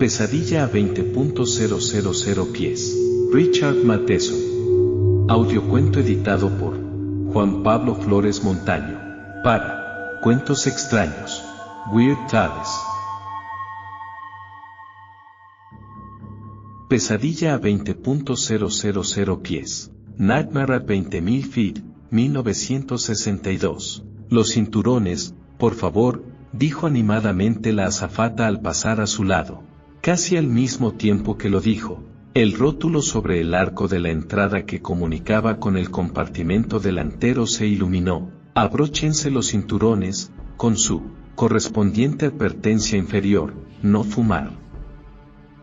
Pesadilla a 20.000 pies. Richard Matheson. Audiocuento editado por Juan Pablo Flores Montaño. Para Cuentos Extraños. Weird Tales. Pesadilla a 20.000 pies. Nightmare at 20.000 feet, 1962. Los cinturones, por favor, dijo animadamente la azafata al pasar a su lado. Casi al mismo tiempo que lo dijo, el rótulo sobre el arco de la entrada que comunicaba con el compartimento delantero se iluminó. Abróchense los cinturones, con su correspondiente advertencia inferior, no fumar.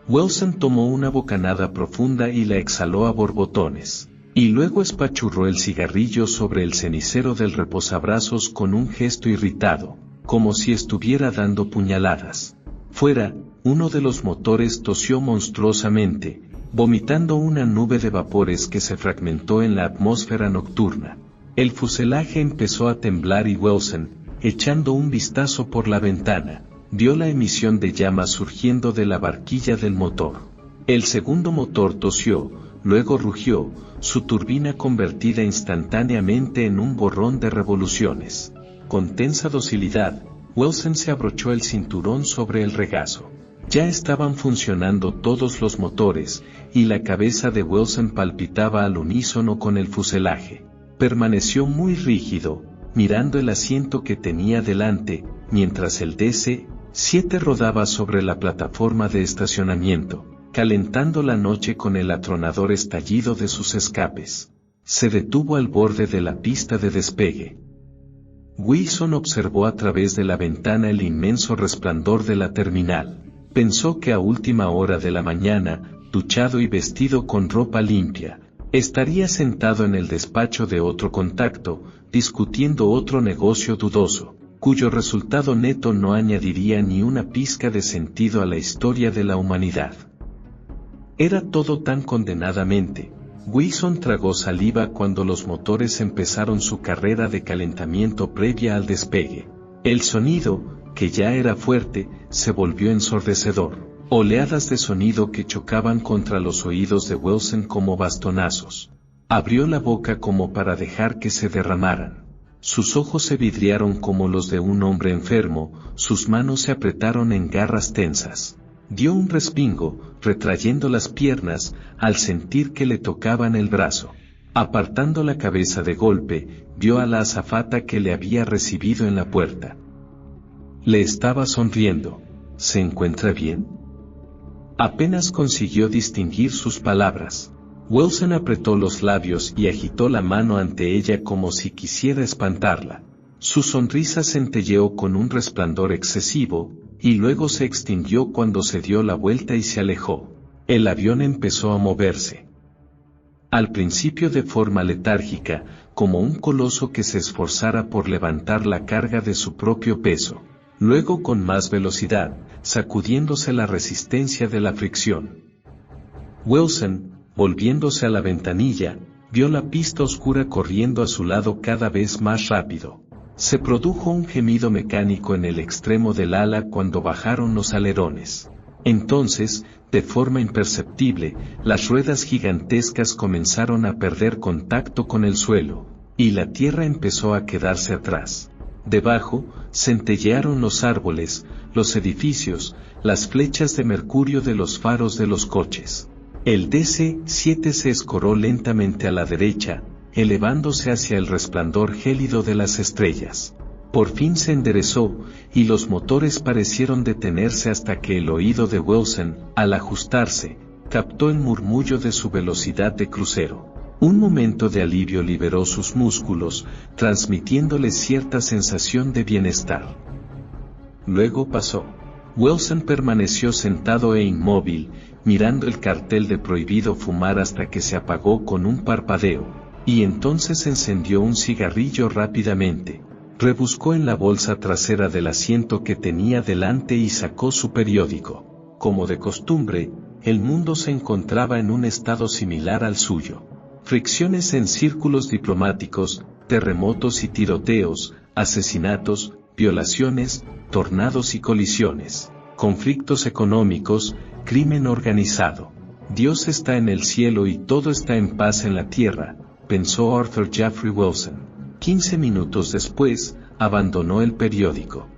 Wilson tomó una bocanada profunda y la exhaló a borbotones, y luego espachurró el cigarrillo sobre el cenicero del reposabrazos con un gesto irritado, como si estuviera dando puñaladas. Fuera, uno de los motores tosió monstruosamente, vomitando una nube de vapores que se fragmentó en la atmósfera nocturna. El fuselaje empezó a temblar y Wilson, echando un vistazo por la ventana, vio la emisión de llamas surgiendo de la barquilla del motor. El segundo motor tosió, luego rugió, su turbina convertida instantáneamente en un borrón de revoluciones. Con tensa docilidad, Wilson se abrochó el cinturón sobre el regazo. Ya estaban funcionando todos los motores, y la cabeza de Wilson palpitaba al unísono con el fuselaje. Permaneció muy rígido, mirando el asiento que tenía delante, mientras el DC-7 rodaba sobre la plataforma de estacionamiento, calentando la noche con el atronador estallido de sus escapes. Se detuvo al borde de la pista de despegue. Wilson observó a través de la ventana el inmenso resplandor de la terminal. Pensó que a última hora de la mañana, duchado y vestido con ropa limpia, estaría sentado en el despacho de otro contacto, discutiendo otro negocio dudoso, cuyo resultado neto no añadiría ni una pizca de sentido a la historia de la humanidad. Era todo tan condenadamente. Wilson tragó saliva cuando los motores empezaron su carrera de calentamiento previa al despegue. El sonido, que ya era fuerte, se volvió ensordecedor. Oleadas de sonido que chocaban contra los oídos de Wilson como bastonazos. Abrió la boca como para dejar que se derramaran. Sus ojos se vidriaron como los de un hombre enfermo, sus manos se apretaron en garras tensas. Dio un respingo, retrayendo las piernas, al sentir que le tocaban el brazo. Apartando la cabeza de golpe, vio a la azafata que le había recibido en la puerta. Le estaba sonriendo. ¿Se encuentra bien? Apenas consiguió distinguir sus palabras. Wilson apretó los labios y agitó la mano ante ella como si quisiera espantarla. Su sonrisa centelleó con un resplandor excesivo, y luego se extinguió cuando se dio la vuelta y se alejó. El avión empezó a moverse. Al principio de forma letárgica, como un coloso que se esforzara por levantar la carga de su propio peso. Luego con más velocidad, sacudiéndose la resistencia de la fricción. Wilson, volviéndose a la ventanilla, vio la pista oscura corriendo a su lado cada vez más rápido. Se produjo un gemido mecánico en el extremo del ala cuando bajaron los alerones. Entonces, de forma imperceptible, las ruedas gigantescas comenzaron a perder contacto con el suelo, y la tierra empezó a quedarse atrás. Debajo, centellearon los árboles, los edificios, las flechas de mercurio de los faros de los coches. El DC-7 se escoró lentamente a la derecha, elevándose hacia el resplandor gélido de las estrellas. Por fin se enderezó, y los motores parecieron detenerse hasta que el oído de Wilson, al ajustarse, captó el murmullo de su velocidad de crucero. Un momento de alivio liberó sus músculos, transmitiéndole cierta sensación de bienestar. Luego pasó. Wilson permaneció sentado e inmóvil, mirando el cartel de prohibido fumar hasta que se apagó con un parpadeo, y entonces encendió un cigarrillo rápidamente. Rebuscó en la bolsa trasera del asiento que tenía delante y sacó su periódico. Como de costumbre, el mundo se encontraba en un estado similar al suyo. Fricciones en círculos diplomáticos, terremotos y tiroteos, asesinatos, violaciones, tornados y colisiones. conflictos económicos, crimen organizado. Dios está en el cielo y todo está en paz en la tierra, pensó Arthur Jeffrey Wilson. 15 minutos después, abandonó el periódico.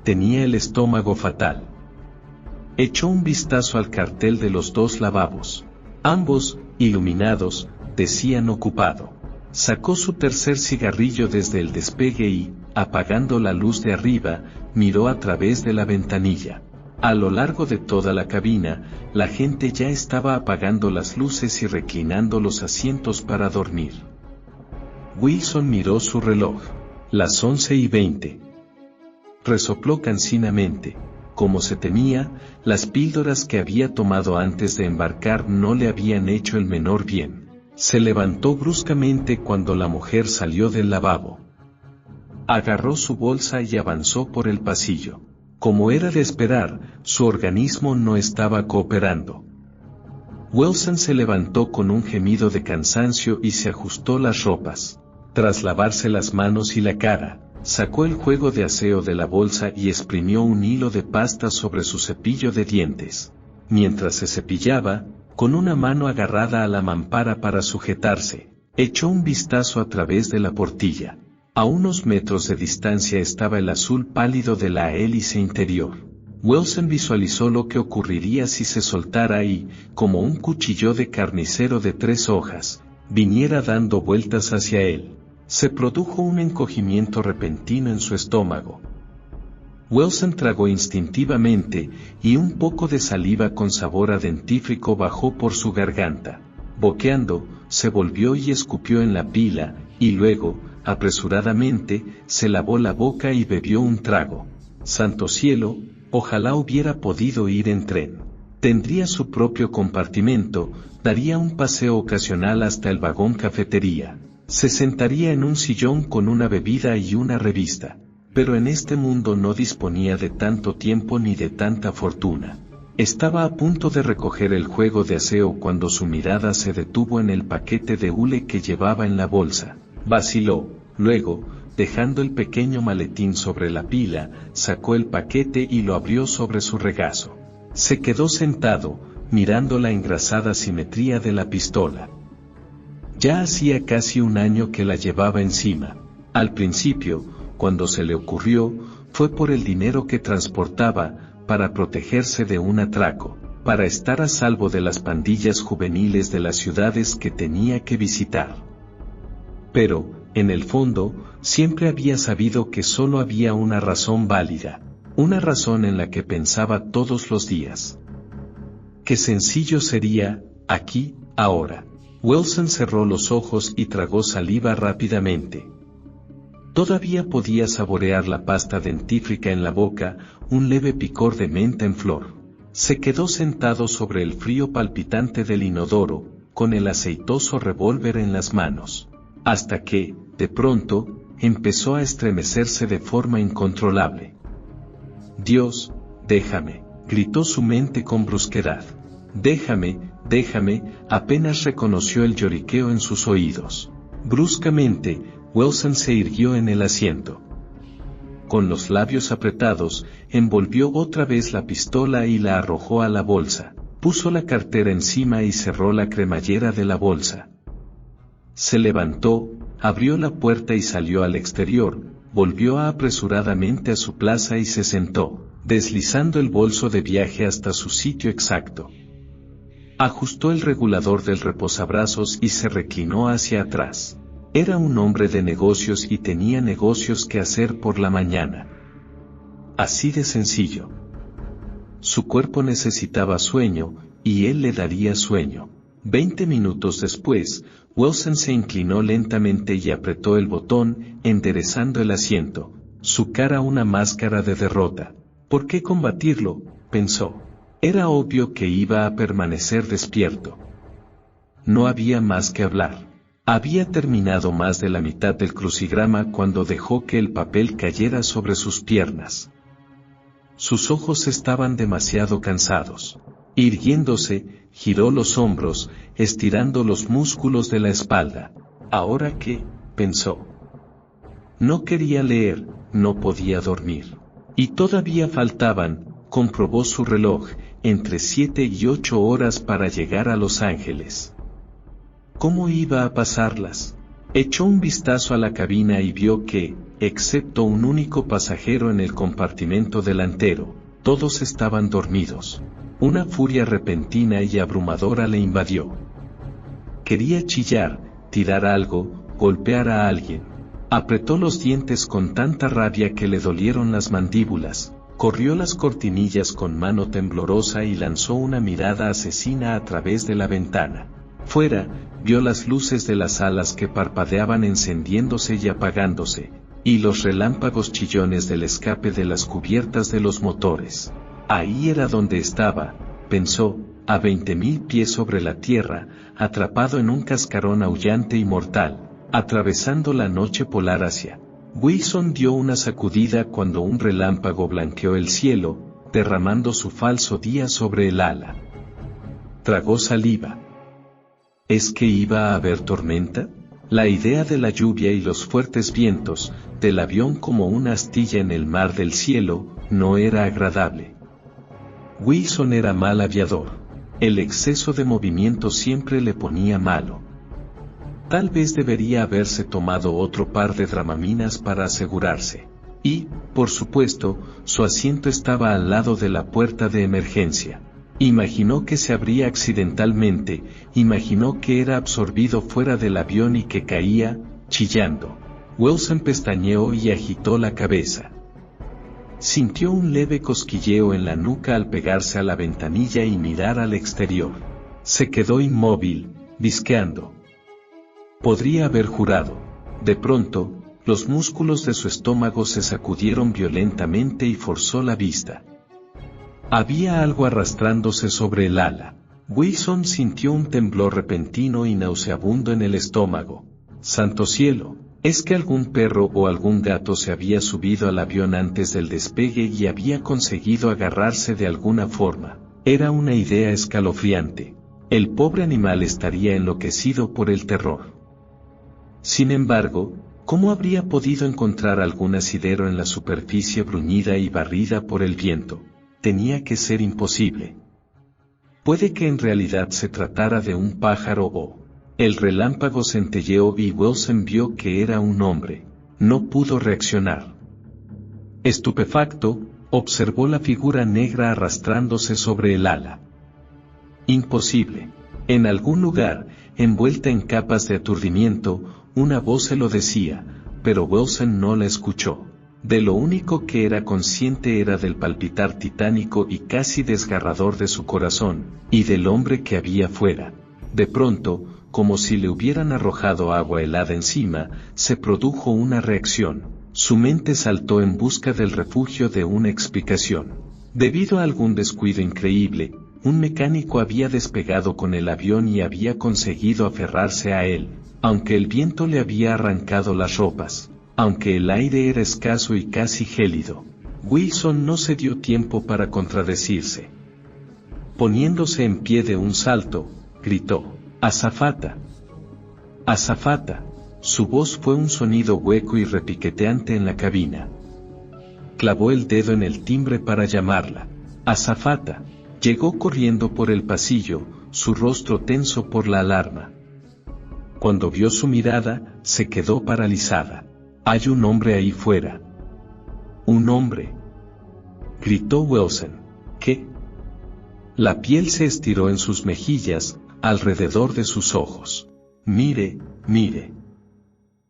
Tenía el estómago fatal. Echó un vistazo al cartel de los dos lavabos. Ambos, iluminados, decían ocupado. Sacó su tercer cigarrillo desde el despegue y, apagando la luz de arriba, miró a través de la ventanilla. A lo largo de toda la cabina, la gente ya estaba apagando las luces y reclinando los asientos para dormir. Wilson miró su reloj. Las 11:20. Resopló cansinamente. Como se temía, las píldoras que había tomado antes de embarcar no le habían hecho el menor bien. Se levantó bruscamente cuando la mujer salió del lavabo. Agarró su bolsa y avanzó por el pasillo. Como era de esperar, su organismo no estaba cooperando. Wilson se levantó con un gemido de cansancio y se ajustó las ropas. Tras lavarse las manos y la cara, sacó el juego de aseo de la bolsa y exprimió un hilo de pasta sobre su cepillo de dientes. Mientras se cepillaba, con una mano agarrada a la mampara para sujetarse, echó un vistazo a través de la portilla. A unos metros de distancia estaba el azul pálido de la hélice interior. Wilson visualizó lo que ocurriría si se soltara y, como un cuchillo de carnicero de 3 hojas, viniera dando vueltas hacia él. Se produjo un encogimiento repentino en su estómago. Wilson tragó instintivamente, y un poco de saliva con sabor a dentífrico bajó por su garganta. Boqueando, se volvió y escupió en la pila, y luego, apresuradamente, se lavó la boca y bebió un trago. Santo cielo, ojalá hubiera podido ir en tren. Tendría su propio compartimento, daría un paseo ocasional hasta el vagón cafetería. Se sentaría en un sillón con una bebida y una revista. Pero en este mundo no disponía de tanto tiempo ni de tanta fortuna. Estaba a punto de recoger el juego de aseo cuando su mirada se detuvo en el paquete de hule que llevaba en la bolsa. Vaciló, luego, dejando el pequeño maletín sobre la pila, sacó el paquete y lo abrió sobre su regazo. Se quedó sentado, mirando la engrasada simetría de la pistola. Ya hacía casi un año que la llevaba encima. Al principio, cuando se le ocurrió, fue por el dinero que transportaba, para protegerse de un atraco, para estar a salvo de las pandillas juveniles de las ciudades que tenía que visitar. Pero, en el fondo, siempre había sabido que solo había una razón válida, una razón en la que pensaba todos los días. Qué sencillo sería, aquí, ahora. Wilson cerró los ojos y tragó saliva rápidamente. Todavía podía saborear la pasta dentífrica en la boca, un leve picor de menta en flor. Se quedó sentado sobre el frío palpitante del inodoro, con el aceitoso revólver en las manos. Hasta que, de pronto, empezó a estremecerse de forma incontrolable. Dios, déjame, gritó su mente con brusquedad. Déjame, déjame, apenas reconoció el lloriqueo en sus oídos. Bruscamente, Wilson se irguió en el asiento. Con los labios apretados, envolvió otra vez la pistola y la arrojó a la bolsa. Puso la cartera encima y cerró la cremallera de la bolsa. Se levantó, abrió la puerta y salió al exterior, volvió apresuradamente a su plaza y se sentó, deslizando el bolso de viaje hasta su sitio exacto. Ajustó el regulador del reposabrazos y se reclinó hacia atrás. Era un hombre de negocios y tenía negocios que hacer por la mañana. Así de sencillo. Su cuerpo necesitaba sueño, y él le daría sueño. 20 minutos después, Wilson se inclinó lentamente y apretó el botón, enderezando el asiento, su cara una máscara de derrota. ¿Por qué combatirlo?, pensó. Era obvio que iba a permanecer despierto. No había más que hablar. Había terminado más de la mitad del crucigrama cuando dejó que el papel cayera sobre sus piernas. Sus ojos estaban demasiado cansados. Irguiéndose, giró los hombros, estirando los músculos de la espalda. ¿Ahora qué?, pensó. No quería leer, no podía dormir. Y todavía faltaban comprobó su reloj, entre 7 y 8 horas para llegar a Los Ángeles. ¿Cómo iba a pasarlas? Echó un vistazo a la cabina y vio que, excepto un único pasajero en el compartimento delantero, todos estaban dormidos. Una furia repentina y abrumadora le invadió. Quería chillar, tirar algo, golpear a alguien. Apretó los dientes con tanta rabia que le dolieron las mandíbulas, corrió las cortinillas con mano temblorosa y lanzó una mirada asesina a través de la ventana. Fuera, vio las luces de las alas que parpadeaban encendiéndose y apagándose, y los relámpagos chillones del escape de las cubiertas de los motores. Ahí era donde estaba, pensó, a 20.000 pies sobre la tierra, atrapado en un cascarón aullante y mortal, atravesando la noche polar hacia. Wilson dio una sacudida cuando un relámpago blanqueó el cielo, derramando su falso día sobre el ala. Tragó saliva. ¿Es que iba a haber tormenta? La idea de la lluvia y los fuertes vientos, del avión como una astilla en el mar del cielo, no era agradable. Wilson era mal aviador. El exceso de movimiento siempre le ponía malo. Tal vez debería haberse tomado otro par de dramaminas para asegurarse. Y, por supuesto, su asiento estaba al lado de la puerta de emergencia. Imaginó que se abría accidentalmente, imaginó que era absorbido fuera del avión y que caía, chillando. Wilson pestañeó y agitó la cabeza. Sintió un leve cosquilleo en la nuca al pegarse a la ventanilla y mirar al exterior. Se quedó inmóvil, visqueando. Podría haber jurado. De pronto, los músculos de su estómago se sacudieron violentamente y forzó la vista. Había algo arrastrándose sobre el ala. Wilson sintió un temblor repentino y nauseabundo en el estómago. ¡Santo cielo! ¿Es que algún perro o algún gato se había subido al avión antes del despegue y había conseguido agarrarse de alguna forma? Era una idea escalofriante. El pobre animal estaría enloquecido por el terror. Sin embargo, ¿cómo habría podido encontrar algún asidero en la superficie bruñida y barrida por el viento? Tenía que ser imposible. Puede que en realidad se tratara de un pájaro o... El relámpago centelleó y Wilson vio que era un hombre. No pudo reaccionar. Estupefacto, observó la figura negra arrastrándose sobre el ala. Imposible. En algún lugar, envuelta en capas de aturdimiento, una voz se lo decía, pero Wilson no la escuchó. De lo único que era consciente era del palpitar titánico y casi desgarrador de su corazón, y del hombre que había fuera. De pronto, como si le hubieran arrojado agua helada encima, se produjo una reacción. Su mente saltó en busca del refugio de una explicación. Debido a algún descuido increíble, un mecánico había despegado con el avión y había conseguido aferrarse a él, aunque el viento le había arrancado las ropas. Aunque el aire era escaso y casi gélido, Wilson no se dio tiempo para contradecirse. Poniéndose en pie de un salto, gritó, «¡Azafata! ¡Azafata!». Su voz fue un sonido hueco y repiqueteante en la cabina. Clavó el dedo en el timbre para llamarla. «¡Azafata!». Llegó corriendo por el pasillo, su rostro tenso por la alarma. Cuando vio su mirada, se quedó paralizada. «Hay un hombre ahí fuera». «¿Un hombre?», gritó Wilson. «¿Qué?». La piel se estiró en sus mejillas, alrededor de sus ojos. «Mire, mire».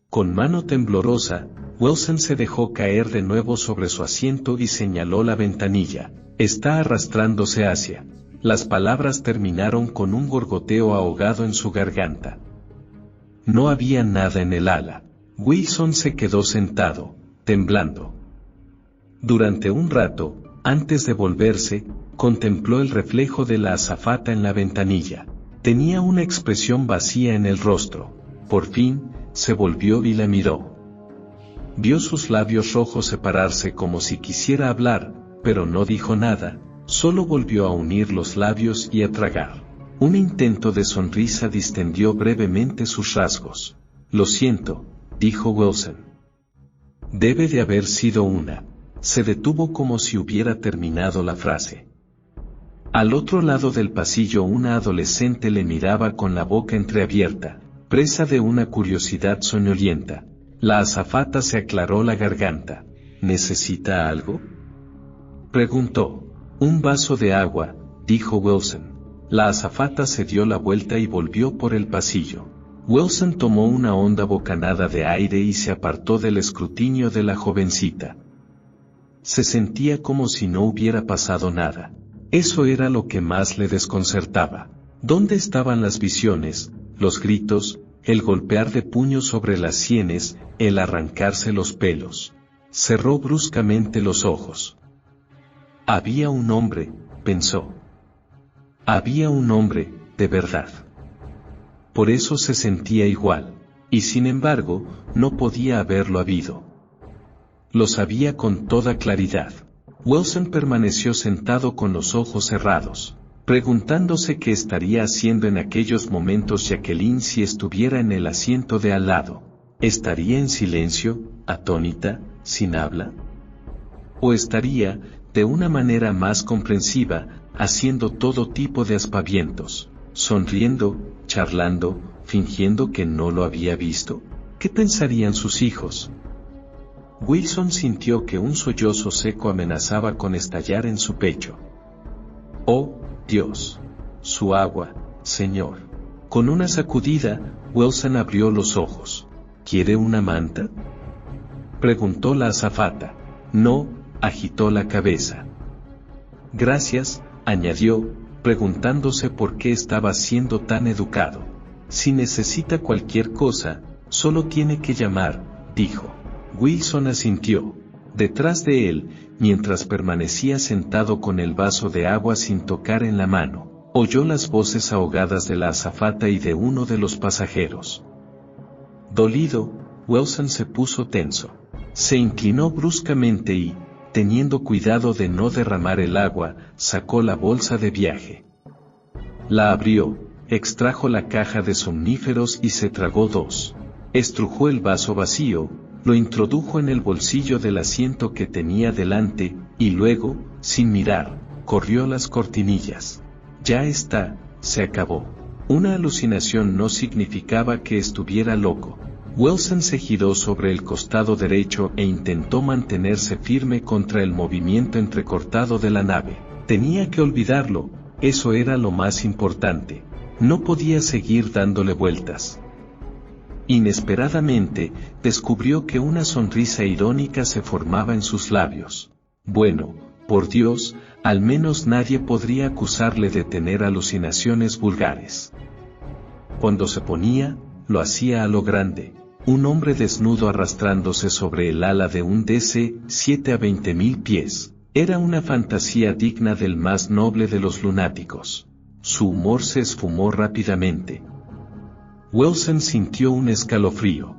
Con mano temblorosa, Wilson se dejó caer de nuevo sobre su asiento y señaló la ventanilla. «Está arrastrándose hacia». Las palabras terminaron con un gorgoteo ahogado en su garganta. No había nada en el ala. Wilson se quedó sentado, temblando. Durante un rato, antes de volverse, contempló el reflejo de la azafata en la ventanilla. Tenía una expresión vacía en el rostro. Por fin, se volvió y la miró. Vio sus labios rojos separarse como si quisiera hablar, pero no dijo nada, solo volvió a unir los labios y a tragar. Un intento de sonrisa distendió brevemente sus rasgos. «Lo siento», dijo Wilson. «Debe de haber sido una Se detuvo como si hubiera terminado la frase. Al otro lado del pasillo una adolescente le miraba con la boca entreabierta, presa de una curiosidad soñolienta. La azafata se aclaró la garganta. ¿Necesita algo?, preguntó. Un vaso de agua, dijo Wilson. La azafata se dio la vuelta y volvió por el pasillo. Wilson tomó una honda bocanada de aire y se apartó del escrutinio de la jovencita. Se sentía como si no hubiera pasado nada. Eso era lo que más le desconcertaba. ¿Dónde estaban las visiones, los gritos, el golpear de puños sobre las sienes, el arrancarse los pelos? Cerró bruscamente los ojos. Había un hombre, pensó. Había un hombre, de verdad. Por eso se sentía igual, y sin embargo, no podía haberlo habido. Lo sabía con toda claridad. Wilson permaneció sentado con los ojos cerrados, preguntándose qué estaría haciendo en aquellos momentos Jacqueline si estuviera en el asiento de al lado. ¿Estaría en silencio, atónita, sin habla? ¿O estaría, de una manera más comprensiva, haciendo todo tipo de aspavientos, sonriendo, charlando, fingiendo que no lo había visto? ¿Qué pensarían sus hijos? Wilson sintió que un sollozo seco amenazaba con estallar en su pecho. ¡Oh, Dios! Su agua, señor. Con una sacudida, Wilson abrió los ojos. ¿Quiere una manta?, preguntó la azafata. No, agitó la cabeza. Gracias, añadió, preguntándose por qué estaba siendo tan educado. Si necesita cualquier cosa, solo tiene que llamar, dijo. Wilson asintió. Detrás de él, mientras permanecía sentado con el vaso de agua sin tocar en la mano, oyó las voces ahogadas de la azafata y de uno de los pasajeros. Dolido, Wilson se puso tenso. Se inclinó bruscamente y, teniendo cuidado de no derramar el agua, sacó la bolsa de viaje. La abrió, extrajo la caja de somníferos y se tragó dos. Estrujó el vaso vacío, lo introdujo en el bolsillo del asiento que tenía delante, y luego, sin mirar, corrió las cortinillas. Ya está, se acabó. Una alucinación no significaba que estuviera loco. Wilson se giró sobre el costado derecho e intentó mantenerse firme contra el movimiento entrecortado de la nave. Tenía que olvidarlo, eso era lo más importante. No podía seguir dándole vueltas. Inesperadamente, descubrió que una sonrisa irónica se formaba en sus labios. Bueno, por Dios, al menos nadie podría acusarle de tener alucinaciones vulgares. Cuando se ponía, lo hacía a lo grande. Un hombre desnudo arrastrándose sobre el ala de un DC-7 a 20.000 pies. Era una fantasía digna del más noble de los lunáticos. Su humor se esfumó rápidamente. Wilson sintió un escalofrío.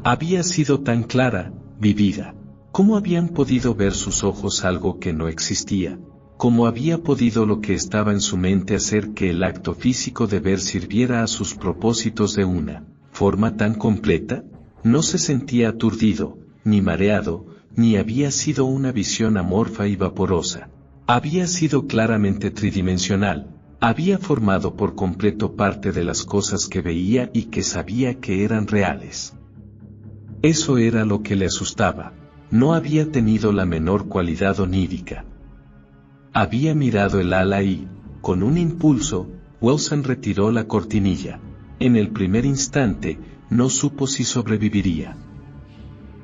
Había sido tan clara, vivida. ¿Cómo habían podido ver sus ojos algo que no existía? ¿Cómo había podido lo que estaba en su mente hacer que el acto físico de ver sirviera a sus propósitos de una forma tan completa? No se sentía aturdido, ni mareado, ni había sido una visión amorfa y vaporosa. Había sido claramente tridimensional. Había formado por completo parte de las cosas que veía y que sabía que eran reales. Eso era lo que le asustaba. No había tenido la menor cualidad onírica. Había mirado el ala y, con un impulso, Wilson retiró la cortinilla. En el primer instante, no supo si sobreviviría.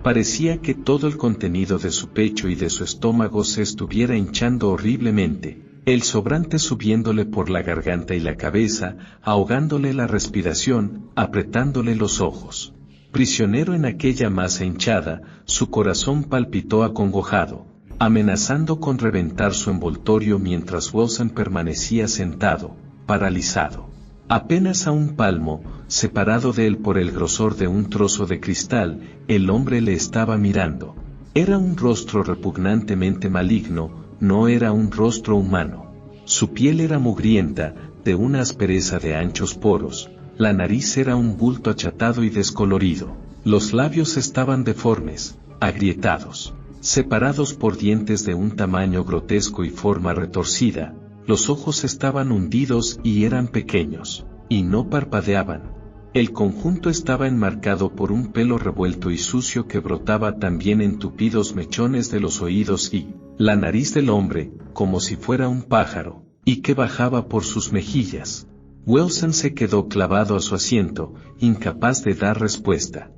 Parecía que todo el contenido de su pecho y de su estómago se estuviera hinchando horriblemente. El sobrante subiéndole por la garganta y la cabeza, ahogándole la respiración, apretándole los ojos. Prisionero en aquella masa hinchada, su corazón palpitó acongojado, amenazando con reventar su envoltorio mientras Wilson permanecía sentado, paralizado. Apenas a un palmo, separado de él por el grosor de un trozo de cristal, el hombre le estaba mirando. Era un rostro repugnantemente maligno, no era un rostro humano. Su piel era mugrienta, de una aspereza de anchos poros, la nariz era un bulto achatado y descolorido, los labios estaban deformes, agrietados. separados por dientes de un tamaño grotesco y forma retorcida. Los ojos estaban hundidos y eran pequeños, y no parpadeaban. El conjunto estaba enmarcado por un pelo revuelto y sucio que brotaba también en tupidos mechones de los oídos y la nariz del hombre, como si fuera un pájaro, y que bajaba por sus mejillas. Wilson se quedó clavado a su asiento, incapaz de dar respuesta.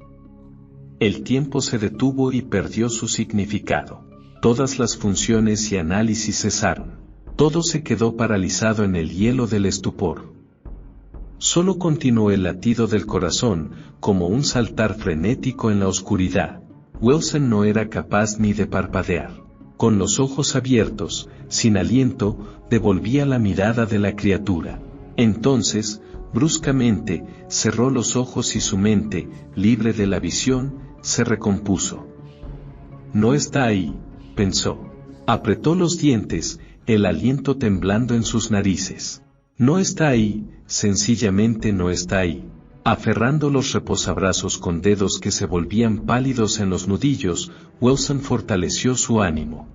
El tiempo se detuvo y perdió su significado. Todas las funciones y análisis cesaron. Todo se quedó paralizado en el hielo del estupor. Solo continuó el latido del corazón, como un saltar frenético en la oscuridad. Wilson no era capaz ni de parpadear. Con los ojos abiertos, sin aliento, devolvía la mirada de la criatura. Entonces, bruscamente, cerró los ojos y su mente, libre de la visión, se recompuso. No está ahí, pensó. Apretó los dientes, el aliento temblando en sus narices. No está ahí, sencillamente no está ahí. Aferrando los reposabrazos con dedos que se volvían pálidos en los nudillos, Wilson fortaleció su ánimo.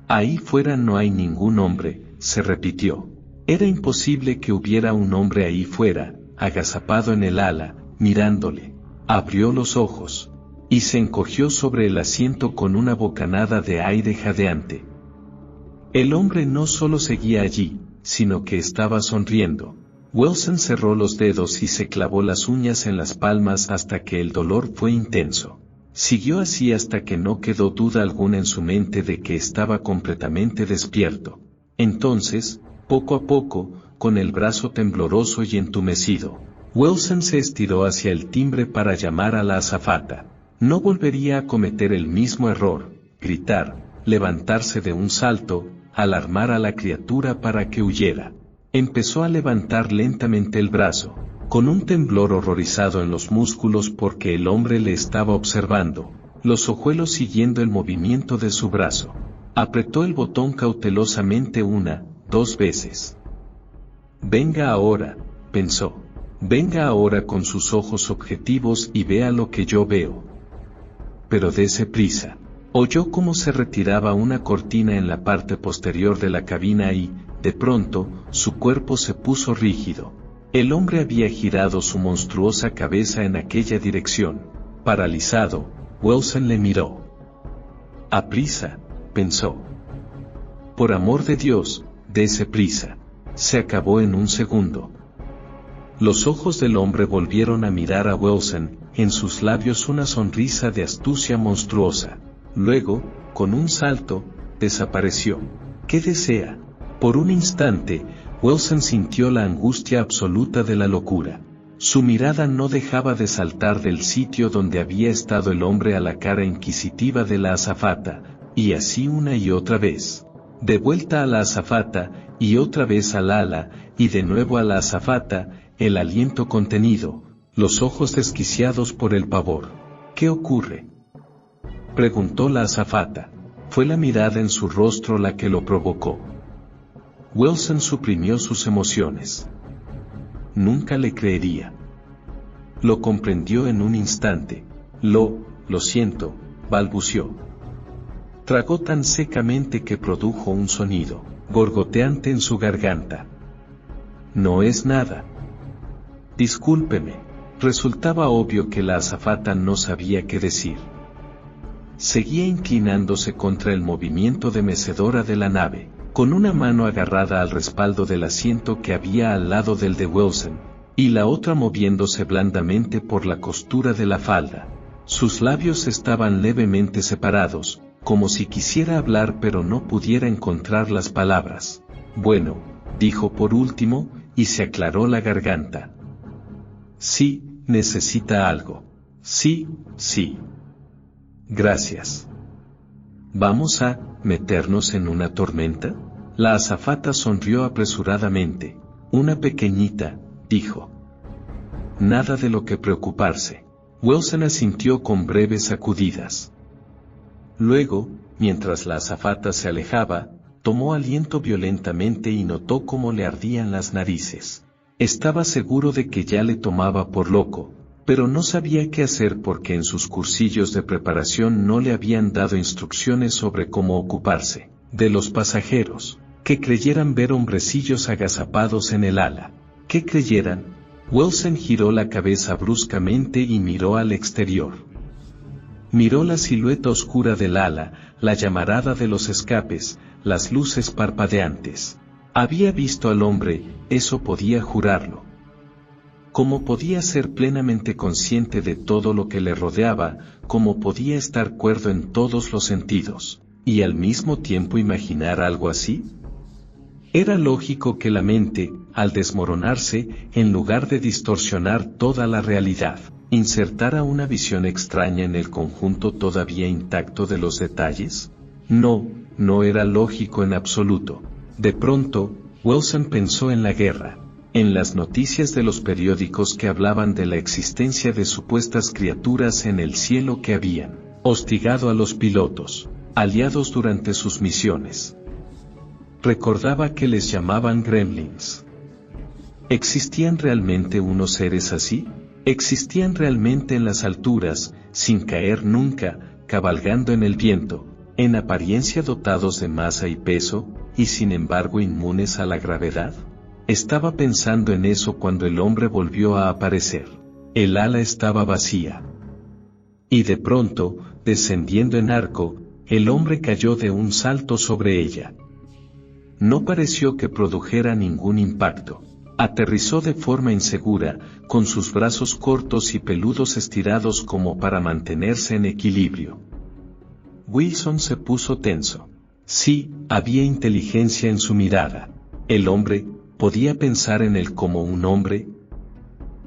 Ahí fuera no hay ningún hombre, se repitió. Era imposible que hubiera un hombre ahí fuera, agazapado en el ala, mirándole. Abrió los ojos, y se encogió sobre el asiento con una bocanada de aire jadeante. El hombre no solo seguía allí, sino que estaba sonriendo. Wilson cerró los dedos y se clavó las uñas en las palmas hasta que el dolor fue intenso. Siguió así hasta que no quedó duda alguna en su mente de que estaba completamente despierto. Entonces, poco a poco, con el brazo tembloroso y entumecido, Wilson se estiró hacia el timbre para llamar a la azafata. No volvería a cometer el mismo error, gritar, levantarse de un salto, alarmar a la criatura para que huyera. Empezó a levantar lentamente el brazo, con un temblor horrorizado en los músculos porque el hombre le estaba observando, los ojuelos siguiendo el movimiento de su brazo. Apretó el botón cautelosamente 1, 2 veces. Venga ahora, pensó. Venga ahora con sus ojos objetivos y vea lo que yo veo. Pero dése prisa. Oyó cómo se retiraba una cortina en la parte posterior de la cabina y, de pronto, su cuerpo se puso rígido. El hombre había girado su monstruosa cabeza en aquella dirección. Paralizado, Wilson le miró. Aprisa, pensó. Por amor de Dios, dése prisa. Se acabó en un segundo. Los ojos del hombre volvieron a mirar a Wilson, en sus labios una sonrisa de astucia monstruosa. Luego, con un salto, desapareció. ¿Qué desea? Por un instante, Wilson sintió la angustia absoluta de la locura. Su mirada no dejaba de saltar del sitio donde había estado el hombre a la cara inquisitiva de la azafata, y así una y otra vez. De vuelta a la azafata, y otra vez al ala, y de nuevo a la azafata, el aliento contenido, los ojos desquiciados por el pavor. ¿Qué ocurre?, preguntó la azafata. Fue la mirada en su rostro la que lo provocó. Wilson suprimió sus emociones. Nunca le creería. Lo comprendió en un instante. Lo siento, balbuceó. Tragó tan secamente que produjo un sonido gorgoteante en su garganta. No es nada. Discúlpeme. Resultaba obvio que la azafata no sabía qué decir. Seguía inclinándose contra el movimiento de mecedora de la nave, con una mano agarrada al respaldo del asiento que había al lado del de Wilson, y la otra moviéndose blandamente por la costura de la falda. Sus labios estaban levemente separados, como si quisiera hablar pero no pudiera encontrar las palabras. Bueno, dijo por último, y se aclaró la garganta. Sí, necesita algo. Sí. Gracias. ¿Vamos a meternos en una tormenta? La azafata sonrió apresuradamente. Una pequeñita, dijo. Nada de lo que preocuparse. Wilson asintió con breves sacudidas. Luego, mientras la azafata se alejaba, tomó aliento violentamente y notó cómo le ardían las narices. Estaba seguro de que ya le tomaba por loco, pero no sabía qué hacer porque en sus cursillos de preparación no le habían dado instrucciones sobre cómo ocuparse de los pasajeros, que creyeran ver hombrecillos agazapados en el ala. ¿Qué creyeran? Wilson giró la cabeza bruscamente y miró al exterior. Miró la silueta oscura del ala, la llamarada de los escapes, las luces parpadeantes. Había visto al hombre, eso podía jurarlo. ¿Cómo podía ser plenamente consciente de todo lo que le rodeaba? ¿Cómo podía estar cuerdo en todos los sentidos, y al mismo tiempo imaginar algo así? Era lógico que la mente, al desmoronarse, en lugar de distorsionar toda la realidad, insertara una visión extraña en el conjunto todavía intacto de los detalles. No era lógico en absoluto. De pronto, Wilson pensó en la guerra, en las noticias de los periódicos que hablaban de la existencia de supuestas criaturas en el cielo que habían hostigado a los pilotos, aliados durante sus misiones. Recordaba que les llamaban gremlins. ¿Existían realmente unos seres así? ¿Existían realmente en las alturas, sin caer nunca, cabalgando en el viento, en apariencia dotados de masa y peso, y sin embargo inmunes a la gravedad? Estaba pensando en eso cuando el hombre volvió a aparecer. El ala estaba vacía. Y de pronto, descendiendo en arco, el hombre cayó de un salto sobre ella. No pareció que produjera ningún impacto. Aterrizó de forma insegura, con sus brazos cortos y peludos estirados como para mantenerse en equilibrio. Wilson se puso tenso. Sí, había inteligencia en su mirada. El hombre, ¿podía pensar en él como un hombre?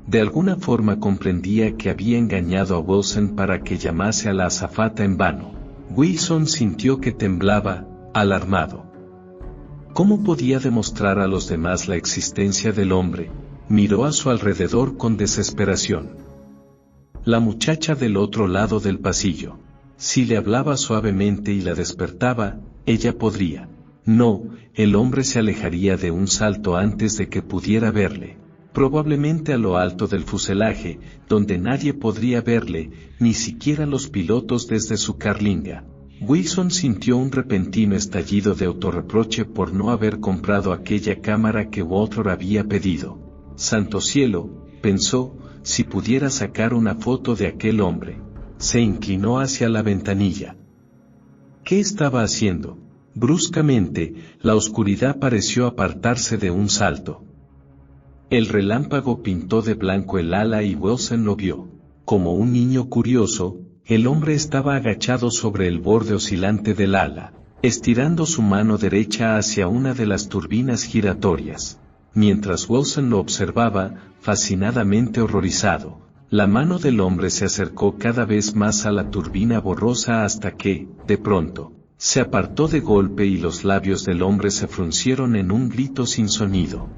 De alguna forma comprendía que había engañado a Wilson para que llamase a la azafata en vano. Wilson sintió que temblaba, alarmado. ¿Cómo podía demostrar a los demás la existencia del hombre? Miró a su alrededor con desesperación. La muchacha del otro lado del pasillo. Si le hablaba suavemente y la despertaba, ella podría. No, el hombre se alejaría de un salto antes de que pudiera verle. Probablemente a lo alto del fuselaje, donde nadie podría verle, ni siquiera los pilotos desde su carlinga. Wilson sintió un repentino estallido de autorreproche por no haber comprado aquella cámara que Walter había pedido. Santo cielo, pensó, si pudiera sacar una foto de aquel hombre. Se inclinó hacia la ventanilla. ¿Qué estaba haciendo? Bruscamente, la oscuridad pareció apartarse de un salto. El relámpago pintó de blanco el ala y Wilson lo vio. Como un niño curioso, el hombre estaba agachado sobre el borde oscilante del ala, estirando su mano derecha hacia una de las turbinas giratorias. Mientras Wilson lo observaba, fascinadamente horrorizado, la mano del hombre se acercó cada vez más a la turbina borrosa hasta que, de pronto, se apartó de golpe y los labios del hombre se fruncieron en un grito sin sonido.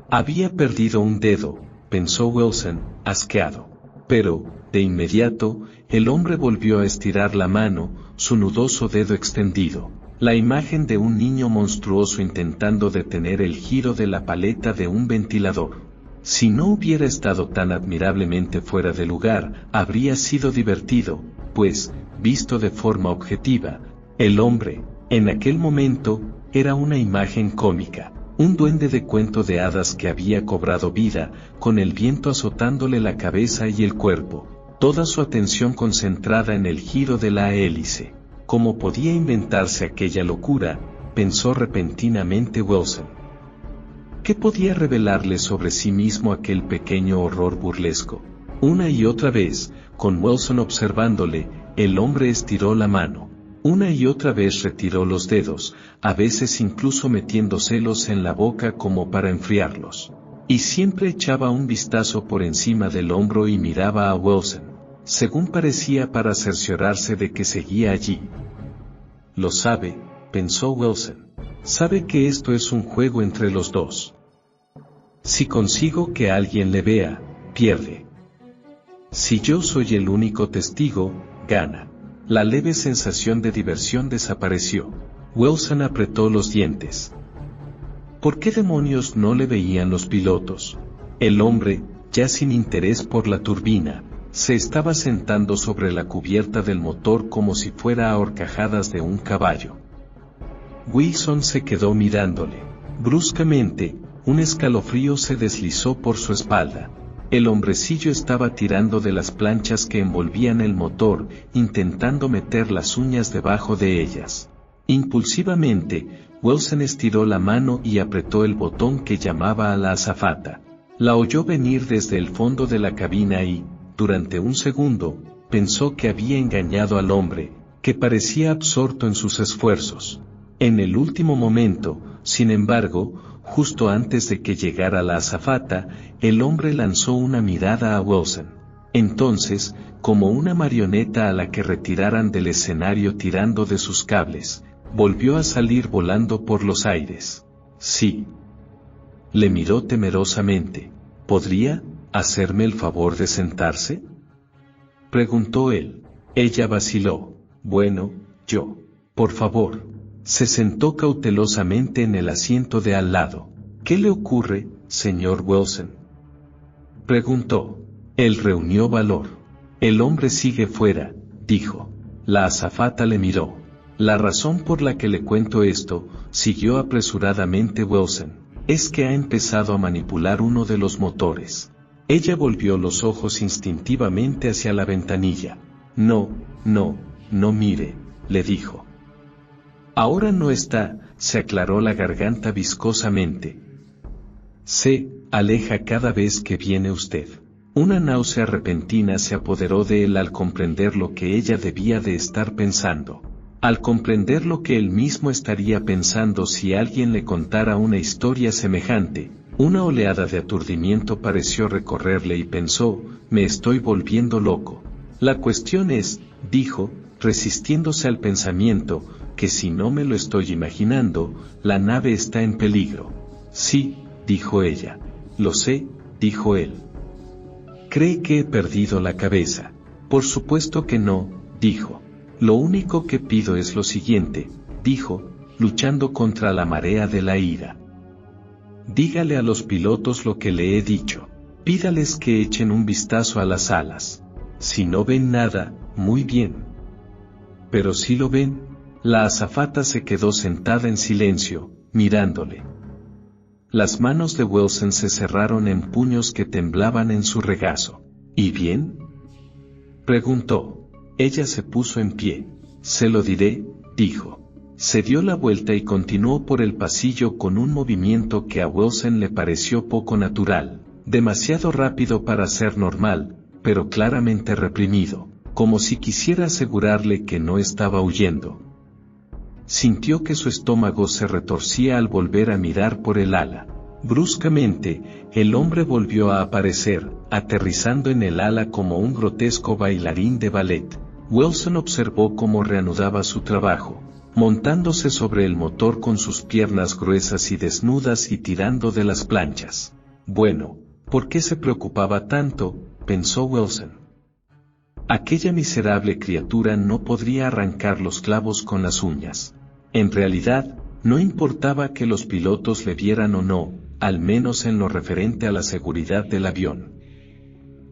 Había perdido un dedo, pensó Wilson, asqueado. Pero, de inmediato, el hombre volvió a estirar la mano, su nudoso dedo extendido, la imagen de un niño monstruoso intentando detener el giro de la paleta de un ventilador. Si no hubiera estado tan admirablemente fuera de lugar, habría sido divertido, pues, visto de forma objetiva, el hombre, en aquel momento, era una imagen cómica. Un duende de cuento de hadas que había cobrado vida, con el viento azotándole la cabeza y el cuerpo, toda su atención concentrada en el giro de la hélice. ¿Cómo podía inventarse aquella locura?, pensó repentinamente Wilson. ¿Qué podía revelarle sobre sí mismo aquel pequeño horror burlesco? Una y otra vez, con Wilson observándole, el hombre estiró la mano. Una y otra vez retiró los dedos, a veces incluso metiéndoselos en la boca como para enfriarlos. Y siempre echaba un vistazo por encima del hombro y miraba a Wilson, según parecía para cerciorarse de que seguía allí. Lo sabe, pensó Wilson. Sabe que esto es un juego entre los dos. Si consigo que alguien le vea, pierde. Si yo soy el único testigo, gana. La leve sensación de diversión desapareció. Wilson apretó los dientes. ¿Por qué demonios no le veían los pilotos? El hombre, ya sin interés por la turbina, se estaba sentando sobre la cubierta del motor como si fuera a horcajadas de un caballo. Wilson se quedó mirándole. Bruscamente, un escalofrío se deslizó por su espalda. El hombrecillo estaba tirando de las planchas que envolvían el motor, intentando meter las uñas debajo de ellas. Impulsivamente, Wilson estiró la mano y apretó el botón que llamaba a la azafata. La oyó venir desde el fondo de la cabina y, durante un segundo, pensó que había engañado al hombre, que parecía absorto en sus esfuerzos. En el último momento, sin embargo, justo antes de que llegara la azafata, el hombre lanzó una mirada a Wilson. Entonces, como una marioneta a la que retiraran del escenario tirando de sus cables, volvió a salir volando por los aires. Sí. Le miró temerosamente. ¿Podría hacerme el favor de sentarse?, preguntó él. Ella vaciló. Bueno, yo. Por favor. Se sentó cautelosamente en el asiento de al lado. ¿Qué le ocurre, señor Wilson?, preguntó. Él reunió valor. El hombre sigue fuera, dijo. La azafata le miró. La razón por la que le cuento esto, siguió apresuradamente Wilson, es que ha empezado a manipular uno de los motores. Ella volvió los ojos instintivamente hacia la ventanilla. No mire, le dijo. Ahora no está, se aclaró la garganta viscosamente. Se aleja cada vez que viene usted. Una náusea repentina se apoderó de él al comprender lo que ella debía de estar pensando. Al comprender lo que él mismo estaría pensando si alguien le contara una historia semejante, una oleada de aturdimiento pareció recorrerle y pensó, me estoy volviendo loco. La cuestión es, dijo, resistiéndose al pensamiento, que si no me lo estoy imaginando, la nave está en peligro. Sí, dijo ella. Lo sé, dijo él. ¿Cree que he perdido la cabeza? Por supuesto que no, dijo. Lo único que pido es lo siguiente, dijo, luchando contra la marea de la ira. Dígale a los pilotos lo que le he dicho. Pídales que echen un vistazo a las alas. Si no ven nada, muy bien. Pero si lo ven. La azafata se quedó sentada en silencio, mirándole. Las manos de Wilson se cerraron en puños que temblaban en su regazo. ¿Y bien?, preguntó. Ella se puso en pie. Se lo diré, dijo. Se dio la vuelta y continuó por el pasillo con un movimiento que a Wilson le pareció poco natural, demasiado rápido para ser normal, pero claramente reprimido, como si quisiera asegurarle que no estaba huyendo. Sintió que su estómago se retorcía al volver a mirar por el ala. Bruscamente, el hombre volvió a aparecer, aterrizando en el ala como un grotesco bailarín de ballet. Wilson observó cómo reanudaba su trabajo, montándose sobre el motor con sus piernas gruesas y desnudas y tirando de las planchas. Bueno, ¿por qué se preocupaba tanto?, pensó Wilson. Aquella miserable criatura no podría arrancar los clavos con las uñas. En realidad, no importaba que los pilotos le vieran o no, al menos en lo referente a la seguridad del avión.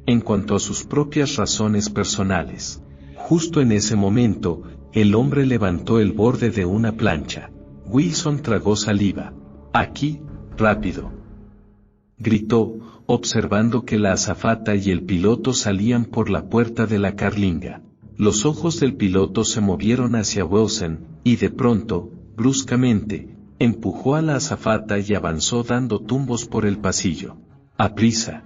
En cuanto a sus propias razones personales, justo en ese momento, el hombre levantó el borde de una plancha. Wilson tragó saliva. Aquí, rápido, gritó, observando que la azafata y el piloto salían por la puerta de la carlinga. Los ojos del piloto se movieron hacia Wilson, y de pronto, bruscamente, empujó a la azafata y avanzó dando tumbos por el pasillo. ¡Aprisa!,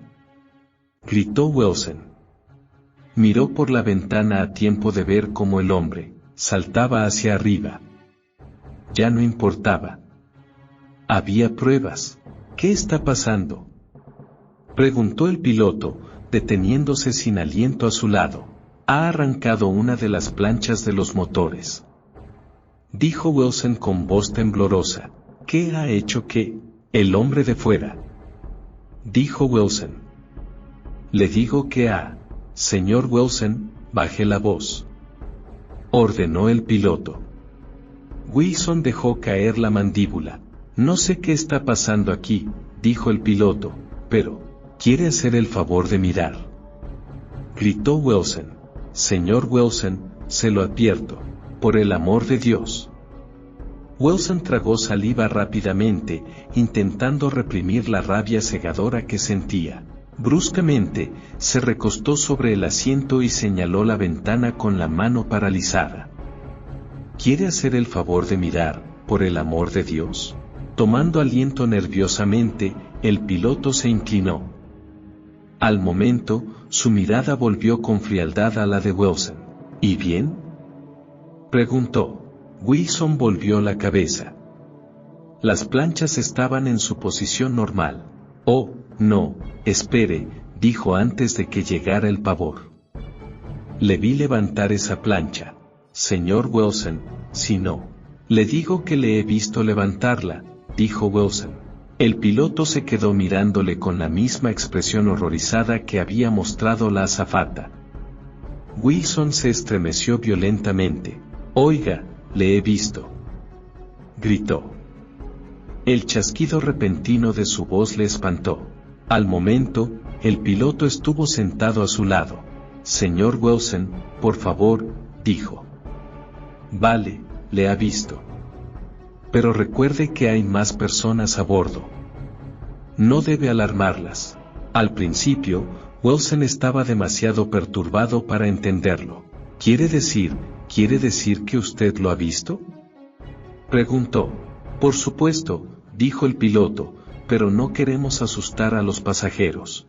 gritó Wilson. Miró por la ventana a tiempo de ver cómo el hombre saltaba hacia arriba. Ya no importaba. Había pruebas. ¿Qué está pasando?, preguntó el piloto, deteniéndose sin aliento a su lado. Ha arrancado una de las planchas de los motores, dijo Wilson con voz temblorosa. ¿Qué ha hecho qué? El hombre de fuera, dijo Wilson. Le digo que señor Wilson, baje la voz, ordenó el piloto. Wilson dejó caer la mandíbula. No sé qué está pasando aquí, dijo el piloto, pero ¿Quiere hacer el favor de mirar? Gritó Wilson. Señor Wilson, se lo advierto, por el amor de Dios. Wilson tragó saliva rápidamente, intentando reprimir la rabia cegadora que sentía. Bruscamente, se recostó sobre el asiento y señaló la ventana con la mano paralizada. ¿Quiere hacer el favor de mirar, por el amor de Dios? Tomando aliento nerviosamente, el piloto se inclinó. Al momento, su mirada volvió con frialdad a la de Wilson. ¿Y bien?, preguntó. Wilson volvió la cabeza. Las planchas estaban en su posición normal. Oh, no, espere, dijo antes de que llegara el pavor. Le vi levantar esa plancha. Señor Wilson, si no. Le digo que le he visto levantarla, dijo Wilson. El piloto se quedó mirándole con la misma expresión horrorizada que había mostrado la azafata. Wilson se estremeció violentamente. Oiga, le he visto, gritó. El chasquido repentino de su voz le espantó. Al momento, el piloto estuvo sentado a su lado. Señor Wilson, por favor, dijo. Vale, le ha visto. Pero recuerde que hay más personas a bordo. No debe alarmarlas. Al principio, Wilson estaba demasiado perturbado para entenderlo. ¿Quiere decir que usted lo ha visto?, preguntó. Por supuesto, dijo el piloto, pero no queremos asustar a los pasajeros.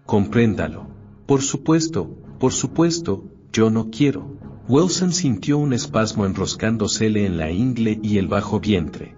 Compréndalo. Por supuesto, yo no quiero. Wilson sintió un espasmo enroscándosele en la ingle y el bajo vientre.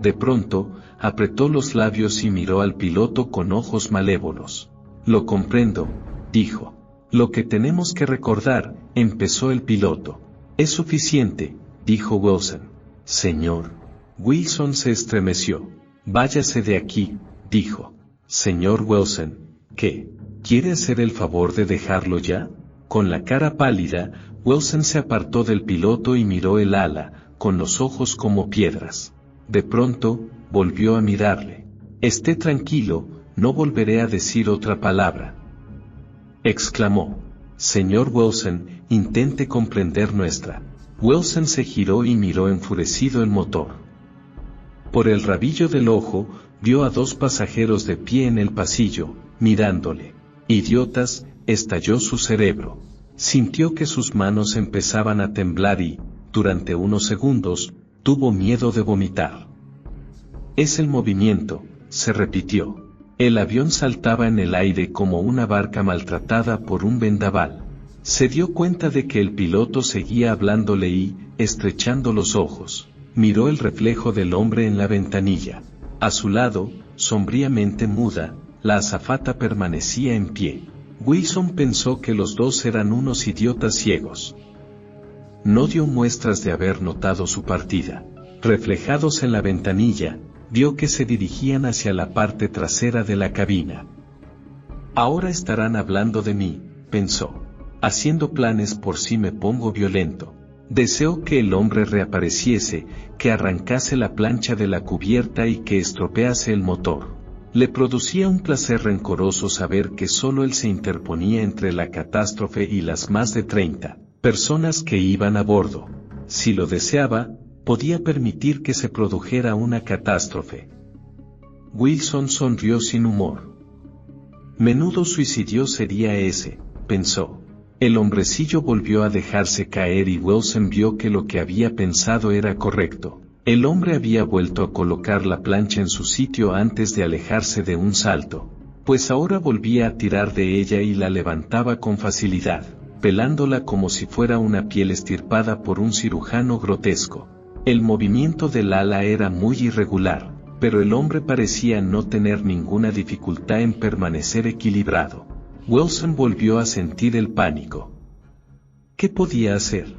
De pronto, apretó los labios y miró al piloto con ojos malévolos. Lo comprendo, dijo. Lo que tenemos que recordar, empezó el piloto. Es suficiente, dijo Wilson. Señor. Wilson se estremeció. Váyase de aquí, dijo. Señor Wilson, ¿qué? ¿Quiere hacer el favor de dejarlo ya? Con la cara pálida, Wilson se apartó del piloto y miró el ala, con los ojos como piedras. De pronto, volvió a mirarle. Esté tranquilo, no volveré a decir otra palabra, exclamó. Señor Wilson, intente comprender nuestra. Wilson se giró y miró enfurecido el motor. Por el rabillo del ojo, vio a dos pasajeros de pie en el pasillo, mirándole. Idiotas, estalló su cerebro. Sintió que sus manos empezaban a temblar y, durante unos segundos, tuvo miedo de vomitar. Es el movimiento, se repitió. El avión saltaba en el aire como una barca maltratada por un vendaval. Se dio cuenta de que el piloto seguía hablándole y, estrechando los ojos, miró el reflejo del hombre en la ventanilla. A su lado, sombríamente muda, la azafata permanecía en pie. Wilson pensó que los dos eran unos idiotas ciegos. No dio muestras de haber notado su partida. Reflejados en la ventanilla, vio que se dirigían hacia la parte trasera de la cabina. Ahora estarán hablando de mí, pensó, haciendo planes por si me pongo violento. Deseó que el hombre reapareciese, que arrancase la plancha de la cubierta y que estropease el motor. Le producía un placer rencoroso saber que solo él se interponía entre la catástrofe y las más de 30 personas que iban a bordo. Si lo deseaba, podía permitir que se produjera una catástrofe. Wilson sonrió sin humor. Menudo suicidio sería ese, pensó. El hombrecillo volvió a dejarse caer y Wilson vio que lo que había pensado era correcto. El hombre había vuelto a colocar la plancha en su sitio antes de alejarse de un salto, pues ahora volvía a tirar de ella y la levantaba con facilidad, pelándola como si fuera una piel estirpada por un cirujano grotesco. El movimiento del ala era muy irregular, pero el hombre parecía no tener ninguna dificultad en permanecer equilibrado. Wilson volvió a sentir el pánico. ¿Qué podía hacer?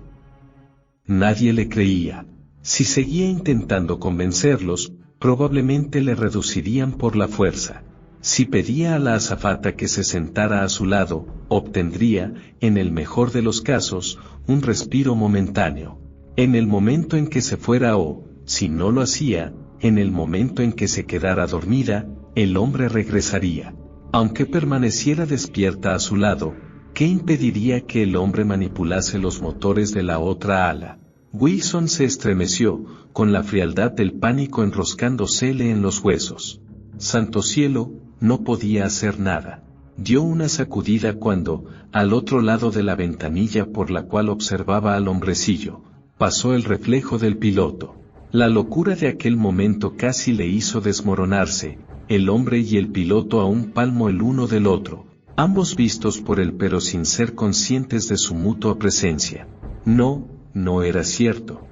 Nadie le creía. Si seguía intentando convencerlos, probablemente le reducirían por la fuerza. Si pedía a la azafata que se sentara a su lado, obtendría, en el mejor de los casos, un respiro momentáneo. En el momento en que se fuera o, si no lo hacía, en el momento en que se quedara dormida, el hombre regresaría. Aunque permaneciera despierta a su lado, ¿qué impediría que el hombre manipulase los motores de la otra ala? Wilson se estremeció, con la frialdad del pánico enroscándosele en los huesos. Santo cielo, no podía hacer nada. Dio una sacudida cuando, al otro lado de la ventanilla por la cual observaba al hombrecillo, pasó el reflejo del piloto. La locura de aquel momento casi le hizo desmoronarse, el hombre y el piloto a un palmo el uno del otro, ambos vistos por él pero sin ser conscientes de su mutua presencia. No era cierto.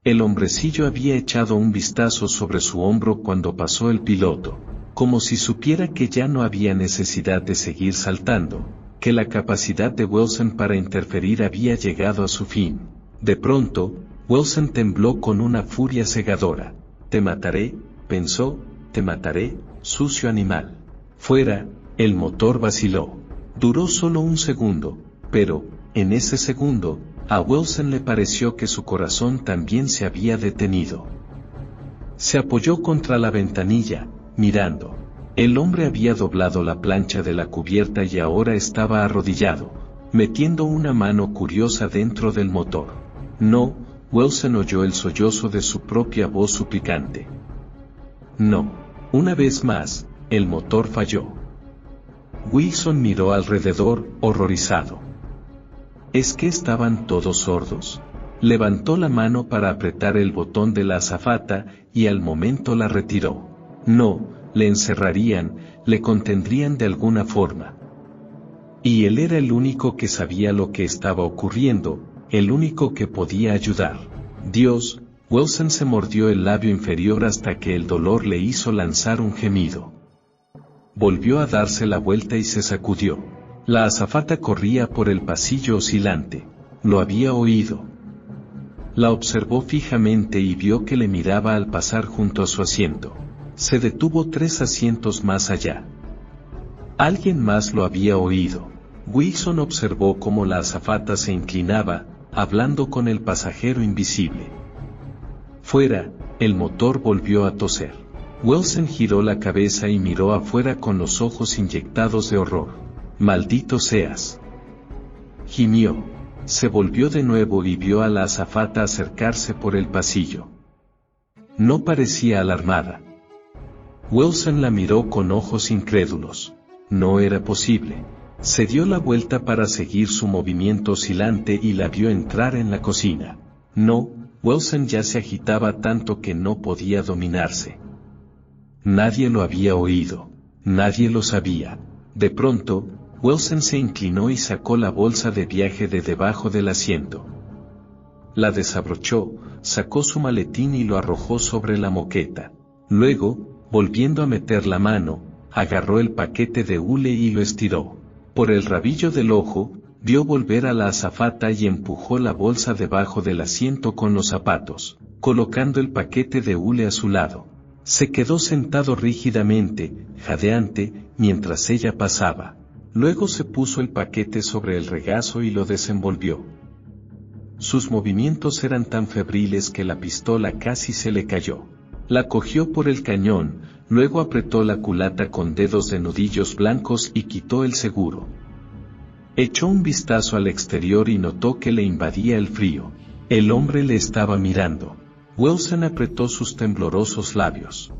El hombrecillo había echado un vistazo sobre su hombro cuando pasó el piloto, como si supiera que ya no había necesidad de seguir saltando, que la capacidad de Wilson para interferir había llegado a su fin. De pronto, Wilson tembló con una furia cegadora. «Te mataré», pensó, «te mataré, sucio animal». Fuera, el motor vaciló. Duró solo un segundo, pero, en ese segundo, a Wilson le pareció que su corazón también se había detenido. Se apoyó contra la ventanilla, mirando. El hombre había doblado la plancha de la cubierta y ahora estaba arrodillado, metiendo una mano curiosa dentro del motor. No, Wilson oyó el sollozo de su propia voz suplicante. No. Una vez más, el motor falló. Wilson miró alrededor, horrorizado. ¿Es que estaban todos sordos? Levantó la mano para apretar el botón de la azafata, y al momento la retiró. No, le encerrarían, le contendrían de alguna forma. Y él era el único que sabía lo que estaba ocurriendo, el único que podía ayudar. Dios, Wilson se mordió el labio inferior hasta que el dolor le hizo lanzar un gemido. Volvió a darse la vuelta y se sacudió. La azafata corría por el pasillo oscilante. Lo había oído. La observó fijamente y vio que le miraba al pasar junto a su asiento. Se detuvo 3 asientos más allá. Alguien más lo había oído. Wilson observó cómo la azafata se inclinaba, hablando con el pasajero invisible. Fuera, el motor volvió a toser. Wilson giró la cabeza y miró afuera con los ojos inyectados de horror. «Maldito seas», gimió. Se volvió de nuevo y vio a la azafata acercarse por el pasillo. No parecía alarmada. Wilson la miró con ojos incrédulos. No era posible. Se dio la vuelta para seguir su movimiento oscilante y la vio entrar en la cocina. No, Wilson ya se agitaba tanto que no podía dominarse. Nadie lo había oído. Nadie lo sabía. De pronto, Wilson se inclinó y sacó la bolsa de viaje de debajo del asiento. La desabrochó, sacó su maletín y lo arrojó sobre la moqueta. Luego, volviendo a meter la mano, agarró el paquete de hule y lo estiró. Por el rabillo del ojo, vio volver a la azafata y empujó la bolsa debajo del asiento con los zapatos, colocando el paquete de hule a su lado. Se quedó sentado rígidamente, jadeante, mientras ella pasaba. Luego se puso el paquete sobre el regazo y lo desenvolvió. Sus movimientos eran tan febriles que la pistola casi se le cayó. La cogió por el cañón, luego apretó la culata con dedos de nudillos blancos y quitó el seguro. Echó un vistazo al exterior y notó que le invadía el frío. El hombre le estaba mirando. Wilson apretó sus temblorosos labios.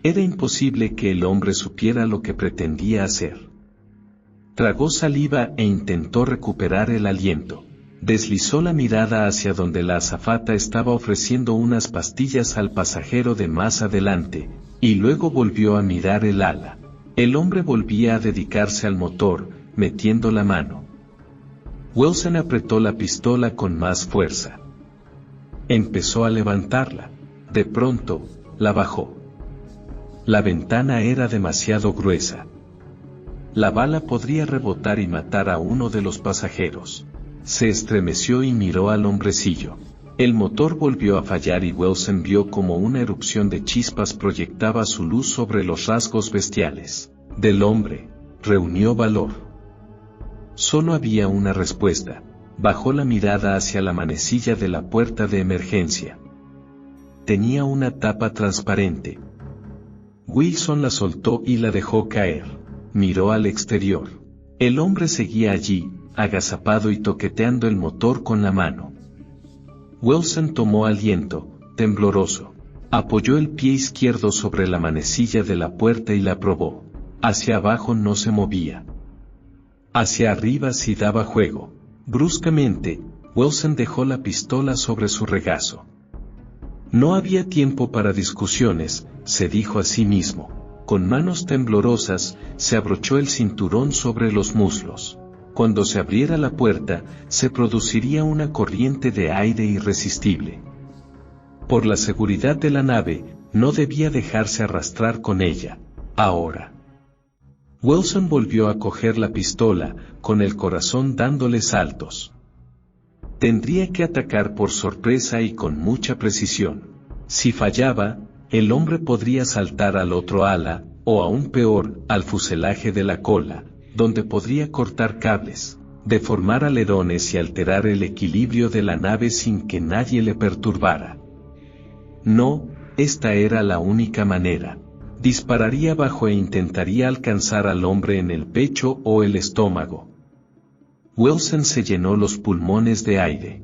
Era imposible que el hombre supiera lo que pretendía hacer. Tragó saliva e intentó recuperar el aliento. Deslizó la mirada hacia donde la azafata estaba ofreciendo unas pastillas al pasajero de más adelante, y luego volvió a mirar el ala. El hombre volvía a dedicarse al motor, metiendo la mano. Wilson apretó la pistola con más fuerza. Empezó a levantarla. De pronto, la bajó. La ventana era demasiado gruesa. La bala podría rebotar y matar a uno de los pasajeros. Se estremeció y miró al hombrecillo. El motor volvió a fallar y Wilson vio como una erupción de chispas proyectaba su luz sobre los rasgos bestiales del hombre. Reunió valor. Solo había una respuesta. Bajó la mirada hacia la manecilla de la puerta de emergencia. Tenía una tapa transparente. Wilson la soltó y la dejó caer. Miró al exterior. El hombre seguía allí, agazapado y toqueteando el motor con la mano. Wilson tomó aliento, tembloroso. Apoyó el pie izquierdo sobre la manecilla de la puerta y la probó. Hacia abajo no se movía. Hacia arriba sí daba juego. Bruscamente, Wilson dejó la pistola sobre su regazo. No había tiempo para discusiones, se dijo a sí mismo. Con manos temblorosas, se abrochó el cinturón sobre los muslos. Cuando se abriera la puerta, se produciría una corriente de aire irresistible. Por la seguridad de la nave, no debía dejarse arrastrar con ella. Ahora. Wilson volvió a coger la pistola, con el corazón dándole saltos. Tendría que atacar por sorpresa y con mucha precisión. Si fallaba, el hombre podría saltar al otro ala, o aún peor, al fuselaje de la cola, donde podría cortar cables, deformar alerones y alterar el equilibrio de la nave sin que nadie le perturbara. No, esta era la única manera. Dispararía abajo e intentaría alcanzar al hombre en el pecho o el estómago. Wilson se llenó los pulmones de aire.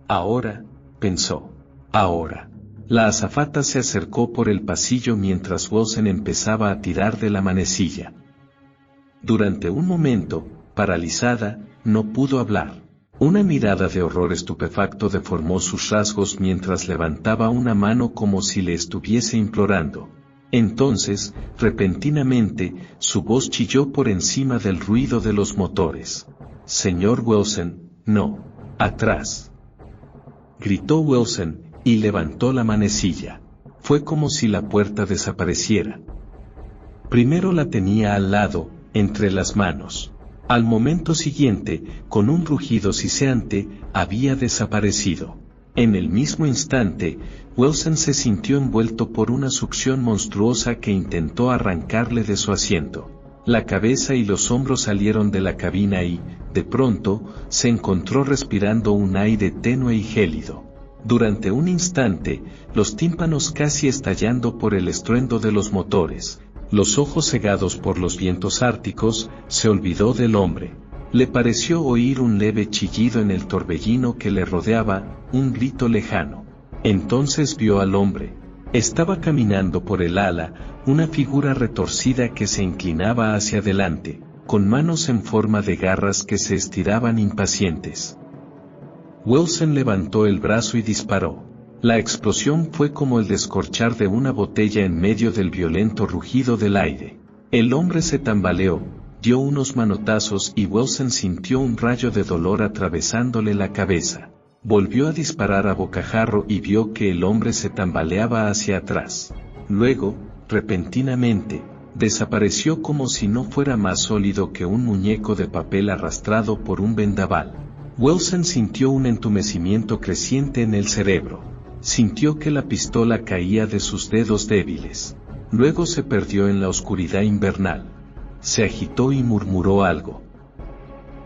Ahora, pensó. Ahora. La azafata se acercó por el pasillo mientras Wilson empezaba a tirar de la manecilla. Durante un momento, paralizada, no pudo hablar. Una mirada de horror estupefacto deformó sus rasgos mientras levantaba una mano como si le estuviese implorando. Entonces, repentinamente, su voz chilló por encima del ruido de los motores. «Señor Wilson, no, atrás», gritó Wilson, y levantó la manecilla. Fue como si la puerta desapareciera. Primero la tenía al lado, entre las manos. Al momento siguiente, con un rugido siseante, había desaparecido. En el mismo instante, Wilson se sintió envuelto por una succión monstruosa que intentó arrancarle de su asiento. La cabeza y los hombros salieron de la cabina y, de pronto, se encontró respirando un aire tenue y gélido. Durante un instante, los tímpanos casi estallando por el estruendo de los motores, los ojos cegados por los vientos árticos, se olvidó del hombre. Le pareció oír un leve chillido en el torbellino que le rodeaba, un grito lejano. Entonces vio al hombre. Estaba caminando por el ala, una figura retorcida que se inclinaba hacia adelante, con manos en forma de garras que se estiraban impacientes. Wilson levantó el brazo y disparó. La explosión fue como el descorchar de una botella en medio del violento rugido del aire. El hombre se tambaleó, dio unos manotazos y Wilson sintió un rayo de dolor atravesándole la cabeza. Volvió a disparar a bocajarro y vio que el hombre se tambaleaba hacia atrás. Luego, repentinamente, desapareció como si no fuera más sólido que un muñeco de papel arrastrado por un vendaval. Wilson sintió un entumecimiento creciente en el cerebro. Sintió que la pistola caía de sus dedos débiles. Luego se perdió en la oscuridad invernal. Se agitó y murmuró algo.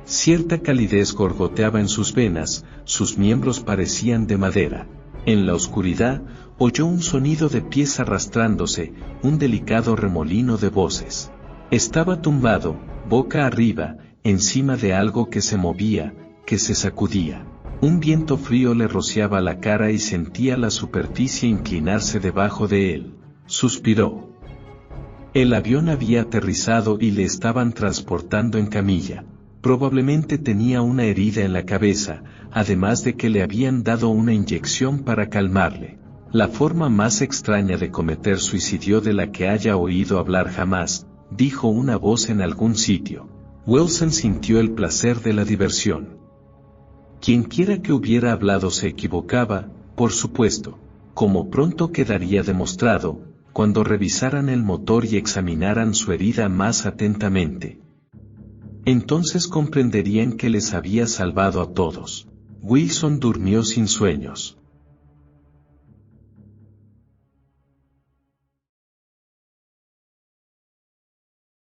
Cierta calidez gorgoteaba en sus venas, sus miembros parecían de madera. En la oscuridad, oyó un sonido de pies arrastrándose, un delicado remolino de voces. Estaba tumbado, boca arriba, encima de algo que se movía, que se sacudía. Un viento frío le rociaba la cara y sentía la superficie inclinarse debajo de él. Suspiró. El avión había aterrizado y le estaban transportando en camilla. Probablemente tenía una herida en la cabeza, además de que le habían dado una inyección para calmarle. La forma más extraña de cometer suicidio de la que haya oído hablar jamás, dijo una voz en algún sitio. Wilson sintió el placer de la diversión. Quienquiera que hubiera hablado se equivocaba, por supuesto, como pronto quedaría demostrado, cuando revisaran el motor y examinaran su herida más atentamente. Entonces comprenderían que les había salvado a todos. Wilson durmió sin sueños.